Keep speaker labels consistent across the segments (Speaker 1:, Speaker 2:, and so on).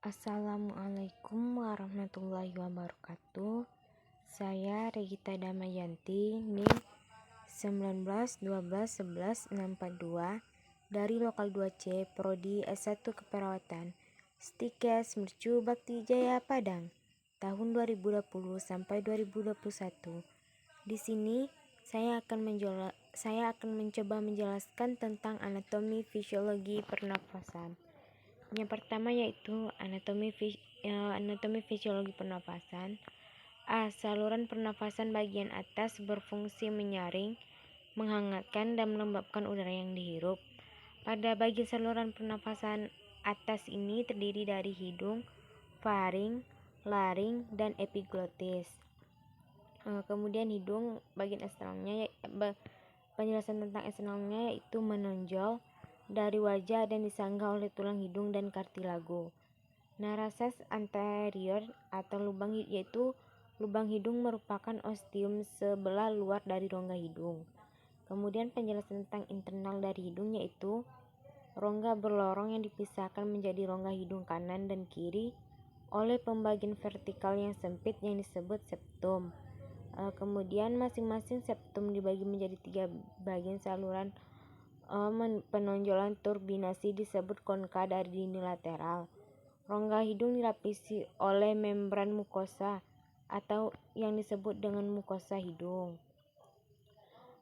Speaker 1: Assalamualaikum warahmatullahi wabarakatuh. Saya Regita Damayanti, NIM 19 12 11 642 dari Lokal 2C, Prodi S1 Keperawatan, Stikes Mercu Bakti Jaya Padang, tahun 2020 sampai 2021. Di sini saya akan mencoba menjelaskan tentang anatomi fisiologi pernafasan. Yang pertama yaitu anatomi fisiologi pernafasan. Saluran pernafasan bagian atas berfungsi menyaring, menghangatkan, dan melembabkan udara yang dihirup. Pada bagian saluran pernafasan atas ini terdiri dari hidung, faring, laring, dan epiglotis. Kemudian hidung, bagian eksternalnya, penjelasan tentang eksternalnya yaitu menonjol dari wajah dan disanggah oleh tulang hidung dan kartilago. Nares anterior atau lubang hidung merupakan ostium sebelah luar dari rongga hidung. Kemudian penjelasan tentang internal dari hidung yaitu rongga berlorong yang dipisahkan menjadi rongga hidung kanan dan kiri oleh pembagian vertikal yang sempit yang disebut septum. Kemudian masing-masing septum dibagi menjadi 3 bagian. Saluran penonjolan turbinasi disebut konka dari dinding lateral. Rongga hidung dilapisi oleh membran mukosa atau yang disebut dengan mukosa hidung.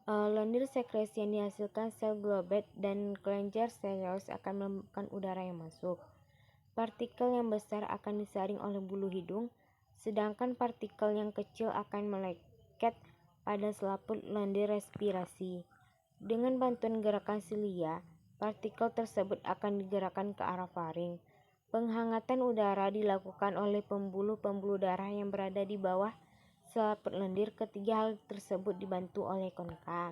Speaker 1: Lendir sekresi yang dihasilkan sel globet dan kelenjar sereus akan melembabkan udara yang masuk. Partikel yang besar akan disaring oleh bulu hidung, sedangkan partikel yang kecil akan meleket pada selaput lendir respirasi. Dengan bantuan gerakan silia, partikel tersebut akan digerakkan ke arah faring. Penghangatan udara dilakukan oleh pembuluh-pembuluh darah yang berada di bawah selaput lendir. Ketiga hal tersebut dibantu oleh konka.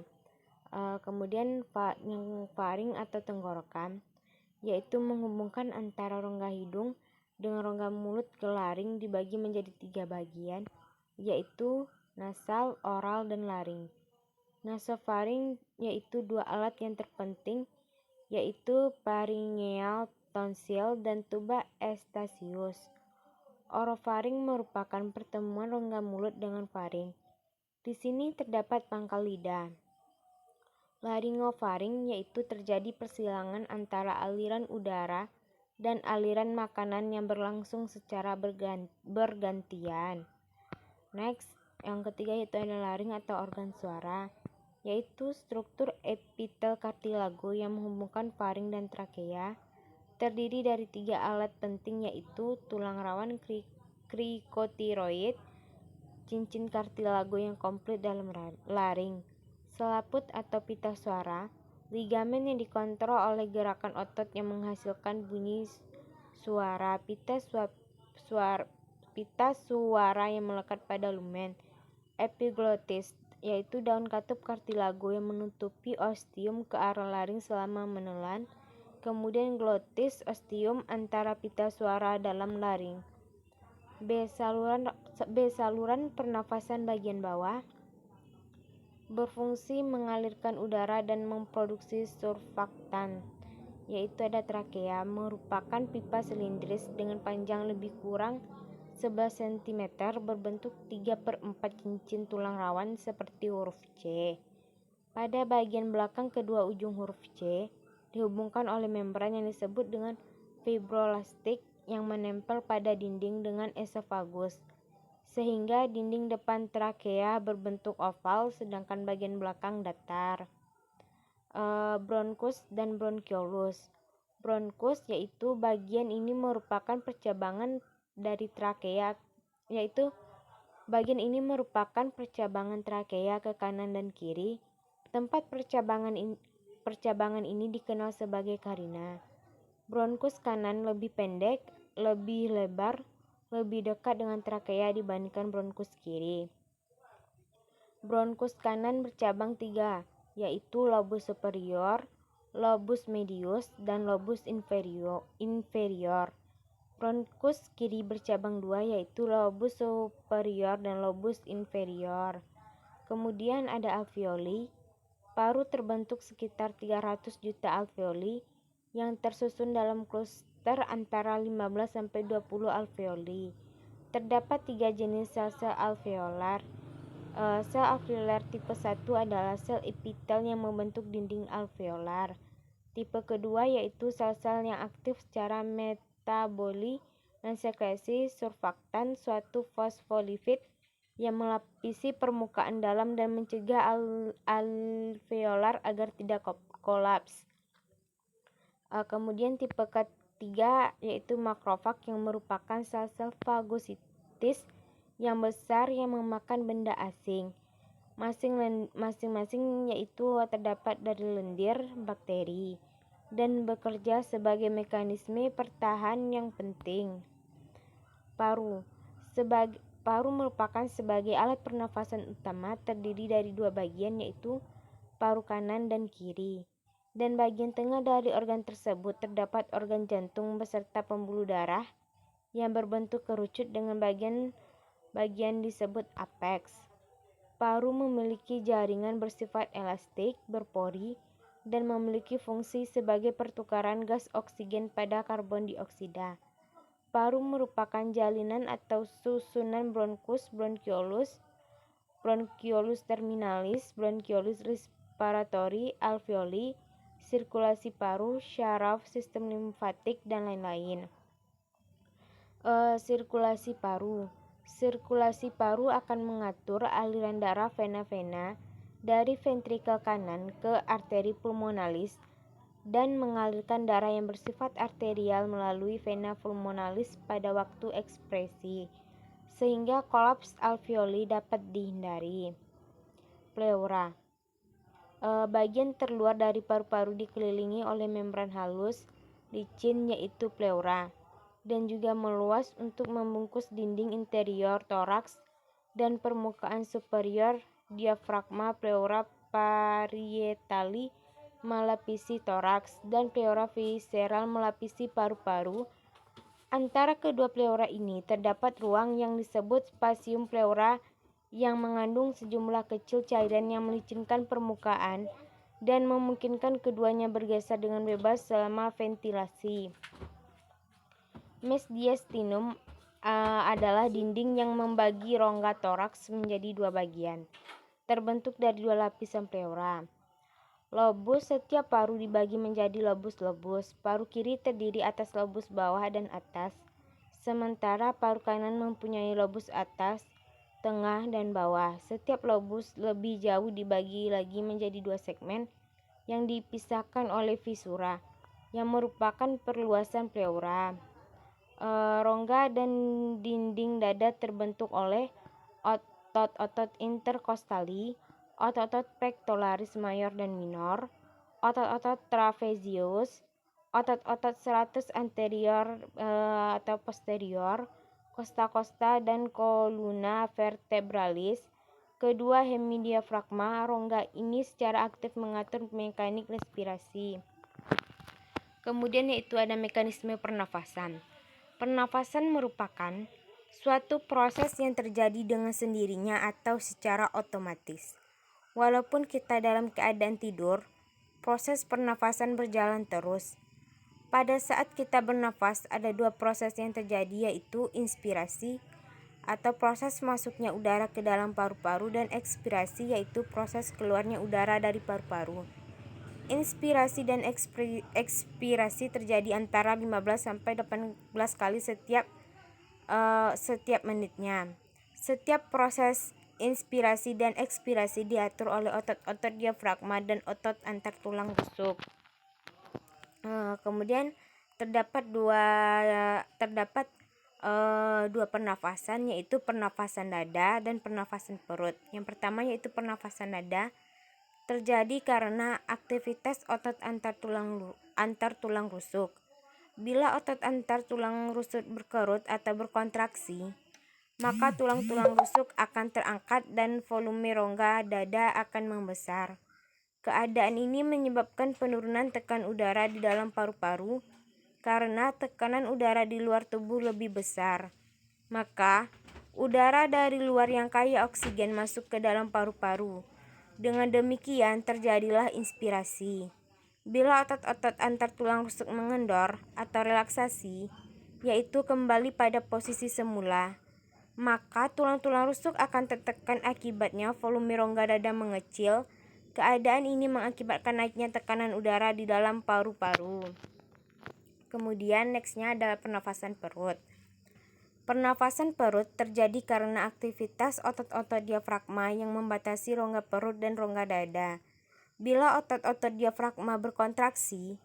Speaker 1: Kemudian yang faring atau tenggorokan, yaitu menghubungkan antara rongga hidung dengan rongga mulut ke laring, dibagi menjadi 3 bagian, yaitu nasal, oral, dan laring. Nasofaring yaitu 2 alat yang terpenting, yaitu pharyngeal tonsil dan tuba eustachius. Orofaring merupakan pertemuan rongga mulut dengan faring. Di sini terdapat pangkal lidah. Laryngofaring yaitu terjadi persilangan antara aliran udara dan aliran makanan yang berlangsung secara bergantian. Next, yang ketiga yaitu ada laring atau organ suara, yaitu struktur epitel kartilago yang menghubungkan faring dan trakea. Terdiri dari 3 alat penting, yaitu tulang rawan krikotiroid, cincin kartilago yang komplit dalam laring, selaput atau pita suara, ligamen yang dikontrol oleh gerakan otot yang menghasilkan bunyi suara, pita suara yang melekat pada lumen, epiglotis yaitu daun katup kartilago yang menutupi ostium ke arah laring selama menelan. Kemudian glotis, ostium antara pita suara dalam laring. Saluran pernafasan bagian bawah berfungsi mengalirkan udara dan memproduksi surfaktan, yaitu ada trakea, merupakan pipa silindris dengan panjang lebih kurang 11 cm berbentuk 3/4 cincin tulang rawan seperti huruf C. Pada bagian belakang kedua ujung huruf C dihubungkan oleh membran yang disebut dengan fibroelastik yang menempel pada dinding dengan esofagus, sehingga dinding depan trakea berbentuk oval sedangkan bagian belakang datar. Bronkus dan bronkiolus. Bronkus yaitu bagian ini merupakan percabangan dari trakea, yaitu bagian ini merupakan percabangan trakea ke kanan dan kiri. Tempat percabangan ini dikenal sebagai karina. Bronkus kanan lebih pendek, lebih lebar, lebih dekat dengan trakea dibandingkan bronkus kiri. Bronkus kanan bercabang 3, yaitu lobus superior, lobus medius, dan lobus inferior. Bronkus kiri bercabang 2, yaitu lobus superior dan lobus inferior. Kemudian ada alveoli. Paru terbentuk sekitar 300 juta alveoli yang tersusun dalam diameter antara 15-20 alveoli. Terdapat 3 jenis sel-sel alveolar. Sel alveolar tipe 1 adalah sel epitel yang membentuk dinding alveolar. Tipe kedua yaitu sel-sel yang aktif secara metaboli dan sekresi surfaktan suatu fosfolipid yang melapisi permukaan dalam dan mencegah alveolar agar tidak kolaps. Kemudian tipe ketiga yaitu makrofag yang merupakan sel-sel fagositis yang besar yang memakan benda asing. Masing-masing yaitu terdapat dari lendir bakteri dan bekerja sebagai mekanisme pertahanan yang penting. Paru merupakan sebagai alat pernafasan utama, terdiri dari 2 bagian yaitu paru kanan dan kiri. Dan bagian tengah dari organ tersebut terdapat organ jantung beserta pembuluh darah yang berbentuk kerucut dengan bagian disebut apeks. Paru memiliki jaringan bersifat elastik, berpori, dan memiliki fungsi sebagai pertukaran gas oksigen pada karbon dioksida. Paru merupakan jalinan atau susunan bronkus, bronchiolus terminalis, bronchiolus respiratory, alveoli, sirkulasi paru, syaraf, sistem limfatik, dan lain-lain. Sirkulasi paru akan mengatur aliran darah vena-vena dari ventrikel kanan ke arteri pulmonalis dan mengalirkan darah yang bersifat arterial melalui vena pulmonalis pada waktu ekspresi, sehingga kolaps alveoli dapat dihindari. Pleura. Bagian terluar dari paru-paru dikelilingi oleh membran halus licin yaitu pleura, dan juga meluas untuk membungkus dinding interior toraks dan permukaan superior diafragma. Pleura parietali melapisi toraks dan pleura visceral melapisi paru-paru. Antara kedua pleura ini terdapat ruang yang disebut spasium pleura yang mengandung sejumlah kecil cairan yang melicinkan permukaan dan memungkinkan keduanya bergeser dengan bebas selama ventilasi. Mediastinum adalah dinding yang membagi rongga toraks menjadi 2 bagian, terbentuk dari 2 lapisan pleura. Lobus. Setiap paru dibagi menjadi lobus-lobus. Paru kiri terdiri atas lobus bawah dan atas, sementara paru kanan mempunyai lobus atas, tengah, dan bawah. Setiap lobus lebih jauh dibagi lagi menjadi 2 segmen yang dipisahkan oleh visura, yang merupakan perluasan pleura. Rongga dan dinding dada terbentuk oleh otot-otot interkostali, otot-otot pectoralis mayor dan minor, otot-otot trapezius, otot-otot serratus anterior atau posterior, costa-costa, dan columna vertebralis. Kedua hemidiafragma. Rongga ini secara aktif mengatur mekanik respirasi. Kemudian yaitu ada mekanisme pernafasan. Pernafasan merupakan suatu proses yang terjadi dengan sendirinya atau secara otomatis. Walaupun kita dalam keadaan tidur, proses pernafasan berjalan terus. Pada saat kita bernafas, ada 2 proses yang terjadi, yaitu inspirasi atau proses masuknya udara ke dalam paru-paru, dan ekspirasi yaitu proses keluarnya udara dari paru-paru. Inspirasi dan ekspirasi terjadi antara 15-18 kali setiap menitnya. Setiap proses inspirasi dan ekspirasi diatur oleh otot-otot diafragma dan otot antar tulang rusuk. Kemudian terdapat dua pernafasan, yaitu pernafasan dada dan pernafasan perut. Yang pertama yaitu pernafasan dada, terjadi karena aktivitas otot antar tulang rusuk. Bila otot antar tulang rusuk berkerut atau berkontraksi, maka tulang-tulang rusuk akan terangkat dan volume rongga dada akan membesar. Keadaan ini menyebabkan penurunan tekan udara di dalam paru-paru karena tekanan udara di luar tubuh lebih besar. Maka, udara dari luar yang kaya oksigen masuk ke dalam paru-paru. Dengan demikian terjadilah inspirasi. Bila otot-otot antar tulang rusuk mengendor atau relaksasi, yaitu kembali pada posisi semula, maka tulang-tulang rusuk akan tertekan, akibatnya volume rongga dada mengecil. Keadaan ini mengakibatkan naiknya tekanan udara di dalam paru-paru. Kemudian nextnya adalah pernafasan perut. Pernafasan perut terjadi karena aktivitas otot-otot diafragma yang membatasi rongga perut dan rongga dada. Bila otot-otot diafragma berkontraksi,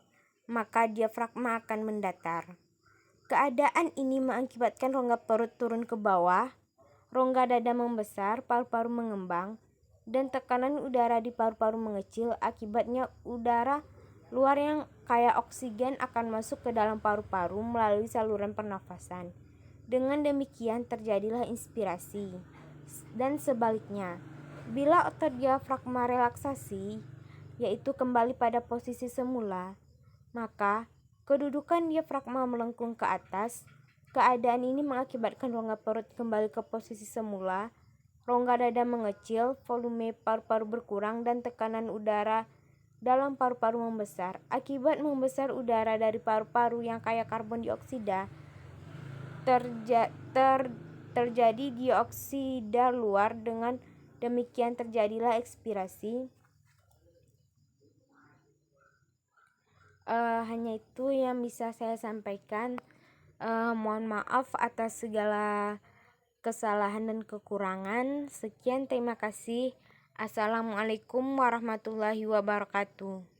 Speaker 1: maka diafragma akan mendatar. Keadaan ini mengakibatkan rongga perut turun ke bawah, rongga dada membesar, paru-paru mengembang, dan tekanan udara di paru-paru mengecil. Akibatnya udara luar yang kaya oksigen akan masuk ke dalam paru-paru melalui saluran pernafasan. Dengan demikian terjadilah inspirasi. Dan sebaliknya, bila otot diafragma relaksasi, yaitu kembali pada posisi semula, maka kedudukan diafragma melengkung ke atas. Keadaan ini mengakibatkan rongga perut kembali ke posisi semula, rongga dada mengecil, volume paru-paru berkurang, dan tekanan udara dalam paru-paru membesar. Akibat membesar udara dari paru-paru yang kaya karbon dioksida, terjadi dioksida luar. Dengan demikian terjadilah ekspirasi. Hanya itu yang bisa saya sampaikan. Mohon maaf atas segala kesalahan dan kekurangan. Sekian, terima kasih. Assalamualaikum warahmatullahi wabarakatuh.